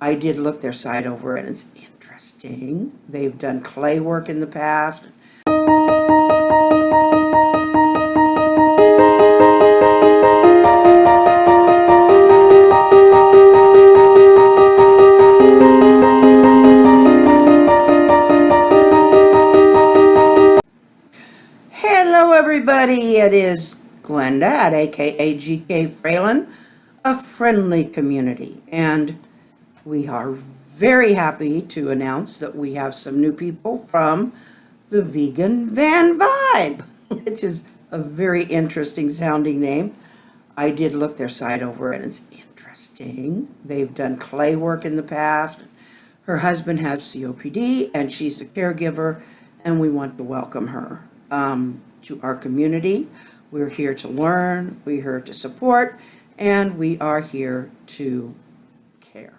I did look their site over, and it's interesting. They've done clay work in the past. Hello, everybody. It is Glenda, aka GK Fralin, a friendly community. And we are very happy to announce that we have some new people from the Vegan Van Vibe, which is a very interesting sounding name. I did look their site over, and it's interesting. They've done clay work in the past. Her husband has COPD, and she's the caregiver, and we want to welcome her to our community. We're here to learn, we're here to support, and we are here to care.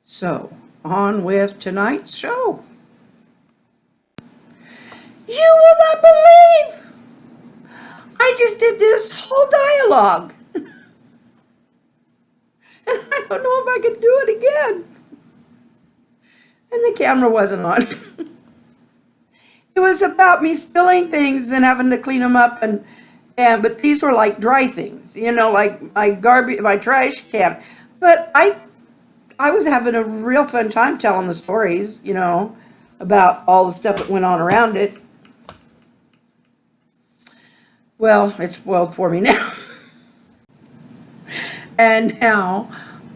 So, on with tonight's show. You will not believe! I just did this whole dialogue. And I don't know if I could do it again. And the camera wasn't on. It was about me spilling things and having to clean them up, but these were like dry things, like my garbage, my trash can. But I was having a real fun time telling the stories, about all the stuff that went on around it. Well, it's spoiled for me now. And now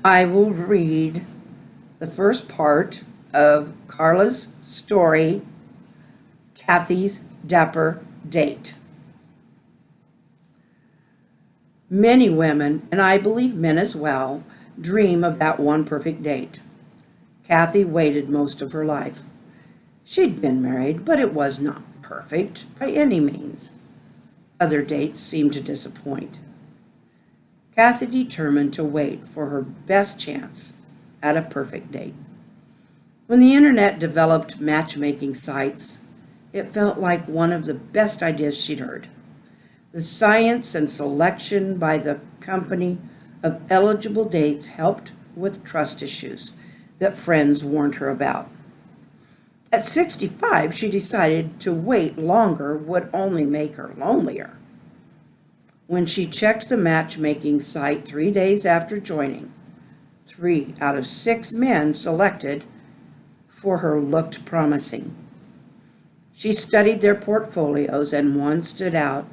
I will read the first part of Carla's story, Cathy's Dapper Date. Many women, and I believe men as well, dream of that one perfect date. Cathy waited most of her life. She'd been married, but it was not perfect by any means. Other dates seemed to disappoint. Cathy determined to wait for her best chance at a perfect date. When the internet developed matchmaking sites, it felt like one of the best ideas she'd heard. The science and selection by the company of eligible dates helped with trust issues that friends warned her about. At 65, she decided to wait longer would only make her lonelier. When she checked the matchmaking site 3 days after joining, 3 out of 6 men selected for her looked promising. She studied their portfolios, and one stood out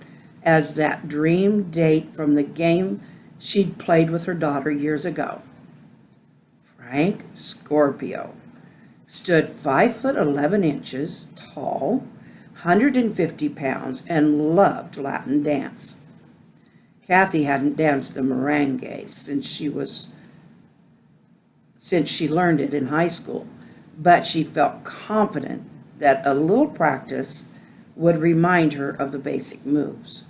as that dream date from the game she'd played with her daughter years ago. Frank Scorpio stood 5'11" tall, 150 pounds, and loved Latin dance. Cathy hadn't danced the merengue since she learned it in high school, but she felt confident that a little practice would remind her of the basic moves.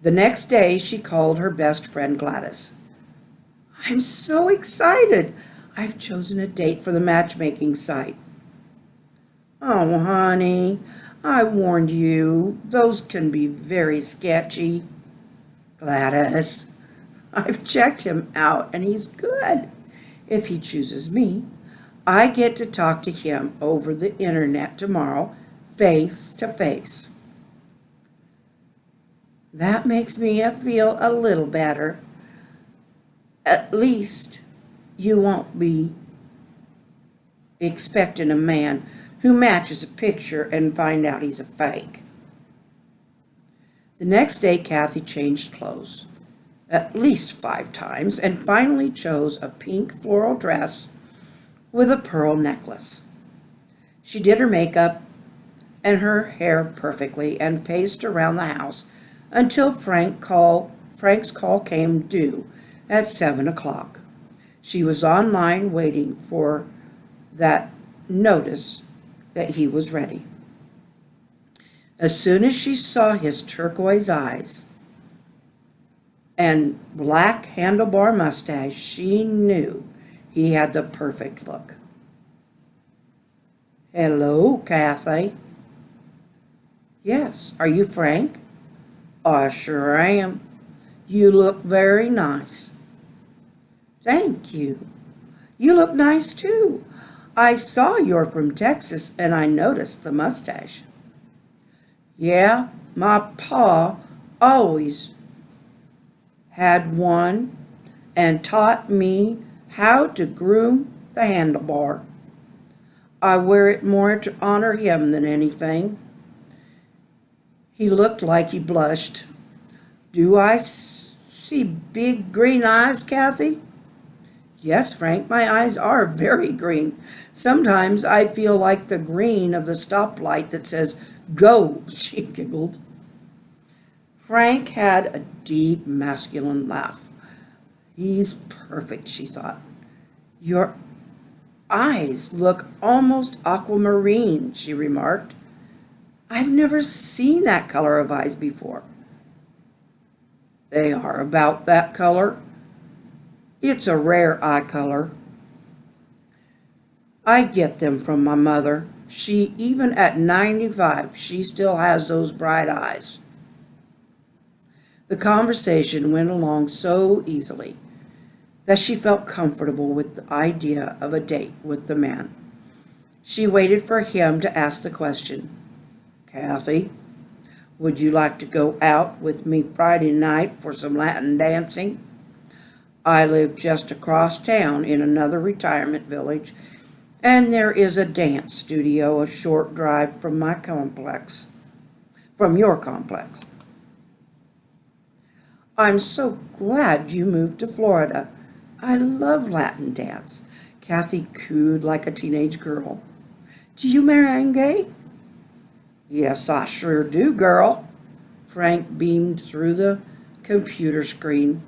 The next day, she called her best friend Gladys. "I'm so excited. I've chosen a date for the matchmaking site." "Oh, honey, I warned you. Those can be very sketchy." "Gladys, I've checked him out, and he's good. If he chooses me, I get to talk to him over the internet tomorrow, face to face." "That makes me feel a little better. At least you won't be expecting a man who matches a picture and find out he's a fake." The next day, Cathy changed clothes at least 5 times and finally chose a pink floral dress with a pearl necklace. She did her makeup and her hair perfectly and paced around the house until Frank's call came due at 7 o'clock. She was online waiting for that notice that he was ready. As soon as she saw his turquoise eyes and black handlebar mustache, she knew he had the perfect look. "Hello, Cathy." "Yes, are you Frank?" "I sure am. You look very nice." Thank you. You look nice too. I saw you're from Texas and I noticed the mustache. Yeah, my pa always had one and taught me how to groom the handlebar. I wear it more to honor him than anything. He looked like he blushed. Do I see big green eyes, Cathy? Yes, Frank, my eyes are very green. Sometimes I feel like the green of the stoplight that says, go, she giggled. Frank had a deep, masculine laugh. He's perfect, she thought. Your eyes look almost aquamarine, she remarked. I've never seen that color of eyes before. They are about that color. It's a rare eye color. I get them from my mother. Even at 95, she still has those bright eyes. The conversation went along so easily that she felt comfortable with the idea of a date with the man. She waited for him to ask the question. Cathy, would you like to go out with me Friday night for some Latin dancing? I live just across town in another retirement village, and there is a dance studio a short drive from your complex. I'm so glad you moved to Florida. I love Latin dance. Cathy cooed like a teenage girl. Do you merengue? Yes, I sure do, girl. Frank beamed through the computer screen.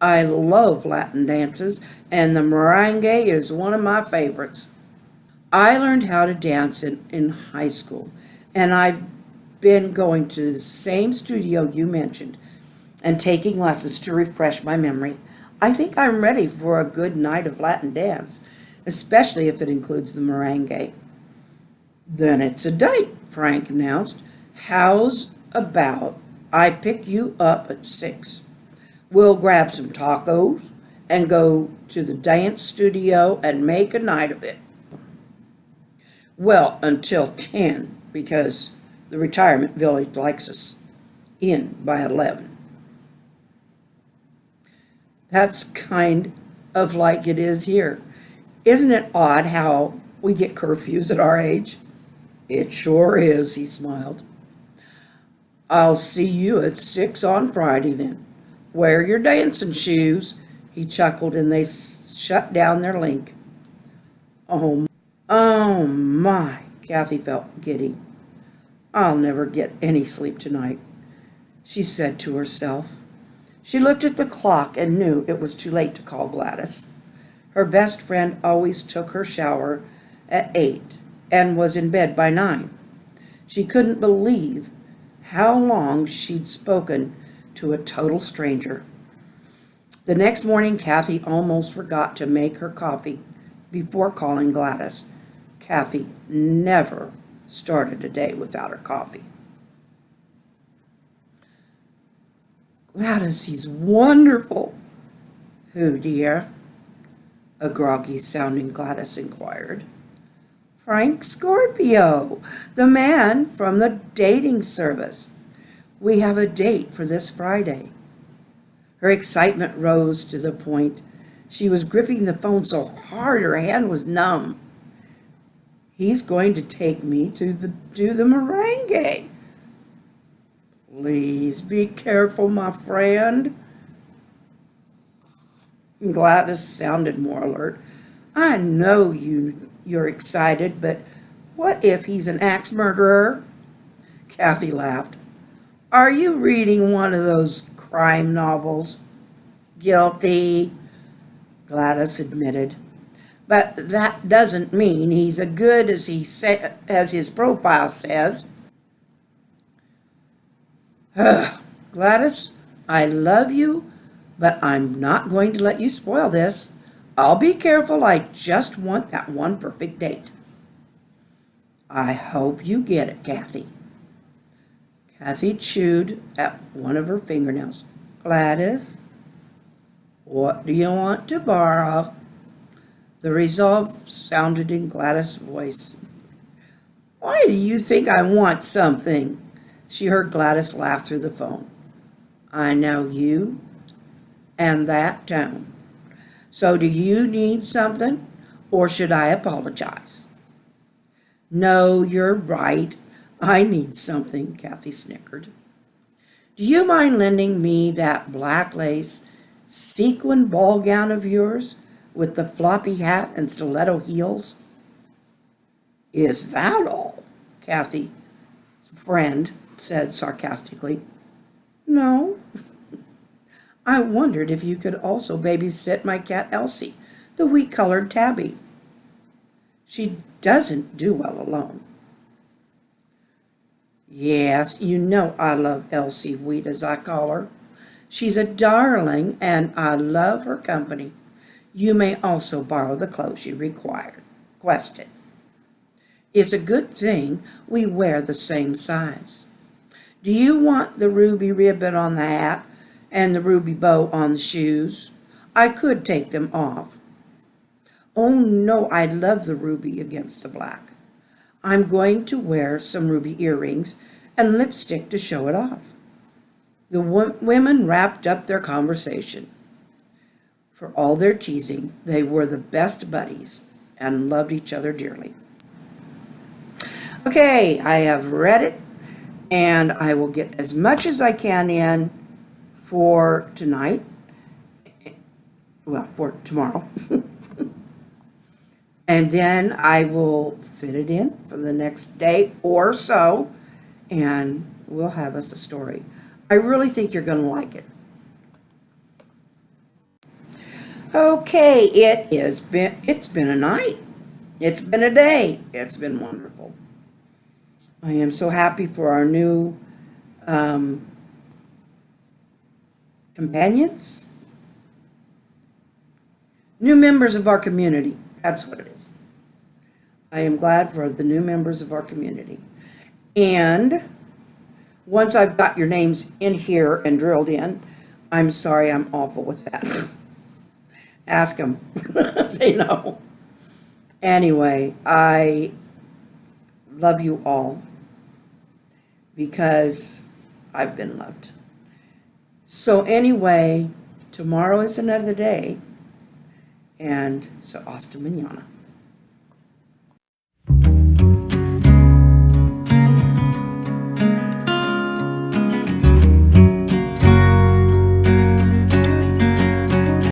I love Latin dances, and the merengue is one of my favorites. I learned how to dance in high school, and I've been going to the same studio you mentioned and taking lessons to refresh my memory. I think I'm ready for a good night of Latin dance, especially if it includes the merengue. Then it's a date, Frank announced. How's about I pick you up at 6? We'll grab some tacos and go to the dance studio and make a night of it. Well, until 10, because the retirement village likes us in by 11. That's kind of like it is here. Isn't it odd how we get curfews at our age? It sure is, he smiled. I'll see you at 6 on Friday then. Wear your dancing shoes, he chuckled, and they shut down their link. Oh my, Cathy felt giddy. I'll never get any sleep tonight, she said to herself. She looked at the clock and knew it was too late to call Gladys. Her best friend always took her shower at 8 and was in bed by 9. She couldn't believe how long she'd spoken to a total stranger. The next morning, Cathy almost forgot to make her coffee before calling Gladys. Cathy never started a day without her coffee. Gladys, he's wonderful. Who, dear? A groggy-sounding Gladys inquired. Frank Scorpio, the man from the dating service. We have a date for this Friday. Her excitement rose to the point she was gripping the phone so hard her hand was numb. He's going to take me to do the merengue. Please be careful, my friend. Gladys sounded more alert. I know you're excited, but what if he's an axe murderer? Cathy laughed. Are you reading one of those crime novels? Guilty, Gladys admitted. But that doesn't mean he's as good as as his profile says. Gladys, I love you, but I'm not going to let you spoil this. I'll be careful. I just want that one perfect date. I hope you get it, Cathy. Cathy chewed at one of her fingernails. Gladys? What do you want to borrow? The resolve sounded in Gladys' voice. Why do you think I want something? She heard Gladys laugh through the phone. I know you and that tone. So do you need something, or should I apologize? No, you're right. I need something, Cathy snickered. Do you mind lending me that black lace sequin ball gown of yours with the floppy hat and stiletto heels? Is that all? Cathy's friend said sarcastically. No. I wondered if you could also babysit my cat Elsie, the wheat-colored tabby. She doesn't do well alone. Yes, you know I love Elsie Wheat, as I call her. She's a darling, and I love her company. You may also borrow the clothes you requested. It's a good thing we wear the same size. Do you want the ruby ribbon on the hat and the ruby bow on the shoes? I could take them off. Oh no, I love the ruby against the black. I'm going to wear some ruby earrings and lipstick to show it off. The women wrapped up their conversation. For all their teasing, they were the best buddies and loved each other dearly. Okay, I have read it, and I will get as much as I can in for tonight. Well, for tomorrow. And then I will fit it in for the next day or so, and we'll have us a story. I really think you're going to like it. Okay, it's been a night. It's been a day. It's been wonderful. I am so happy for our new companions, new members of our community. That's what it is. I am glad for the new members of our community. And once I've got your names in here and drilled in, I'm sorry, I'm awful with that. Ask them. They know. Anyway, I love you all because I've been loved. So anyway, tomorrow is another day. And so hasta mañana.